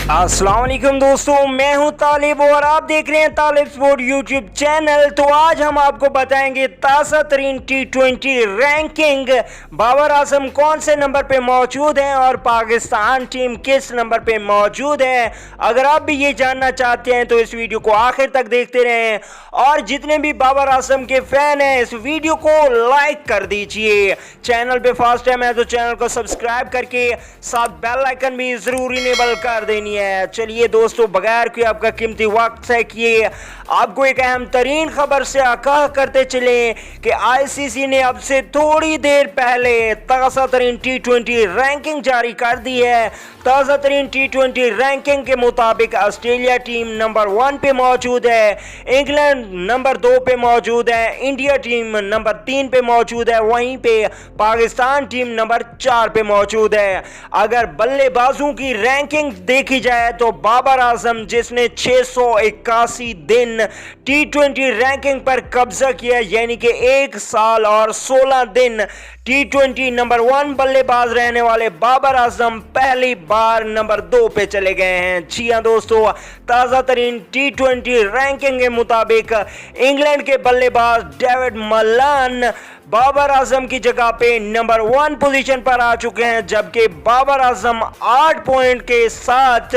अस्सलाम वालेकुम दोस्तों, मैं हूं तालिब और आप देख रहे हैं तालिब स्पोर्ट यूट्यूब चैनल। तो आज हम आपको बताएंगे ताज़ा तरीन T20 रैंकिंग, बाबर आजम कौन से नंबर पे मौजूद हैं और पाकिस्तान टीम किस नंबर पे मौजूद है। अगर आप भी ये जानना चाहते हैं तो इस वीडियो को आखिर तक देखते रहें और जितने भी बाबर आजम के फैन हैं इस वीडियो को लाइक कर दीजिए। चैनल पे फर्स्ट टाइम है तो चैनल को सब्सक्राइब करके साथ बेल आइकन भी जरूर इनेबल कर देनी है। चलिए दोस्तों, बगैर कोई आपका कीमती वक्त से किए आपको एक अहम तरीन खबर से आगाह करते चले कि आईसीसी ने अब से थोड़ी देर पहले ताज़ा तरीन T20 रैंकिंग जारी कर दी है। ताज़ा तरीन T20 रैंकिंग के मुताबिक ऑस्ट्रेलिया टीम नंबर 1 पे मौजूद है, इंग्लैंड नंबर 2 पे मौजूद है, इंडिया टीम नंबर 3 पे मौजूद है, वहीं पे पाकिस्तान टीम नंबर 4 पे मौजूद है। अगर बल्लेबाजों की रैंकिंग देखी जाए तो बाबर आजम जिसने 681 दिन T20 रैंकिंग पर कब्जा किया, यानी कि 1 साल और 16 दिन T20 नंबर 1 बल्लेबाज रहने वाले बाबर आजम पहली बार नंबर 2 पे चले गए हैं। जी हां दोस्तों, ताज़ा तरीन T20 रैंकिंग के मुताबिक इंग्लैंड के बल्लेबाज डेविड मलान बाबर आजम की जगह पे नंबर 1 पोजीशन पर आ चुके हैं, जबकि बाबर आजम 8 पॉइंट के साथ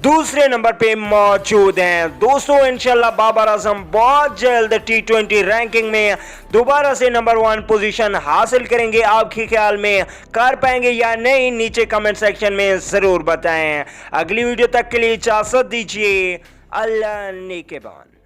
दूसरे नंबर पे मौजूद हैं। दोस्तों, इंशाल्लाह बाबर आजम बहुत जल्द T20 रैंकिंग में दोबारा से नंबर 1 पोजीशन हासिल करेंगे। आपके ख्याल में कर पाएंगे या नहीं, नीचे कमेंट सेक्शन में जरूर बताएं। अगली वीडियो तक के लिए इजाजत दीजिए। अल्लाह नेगहबान।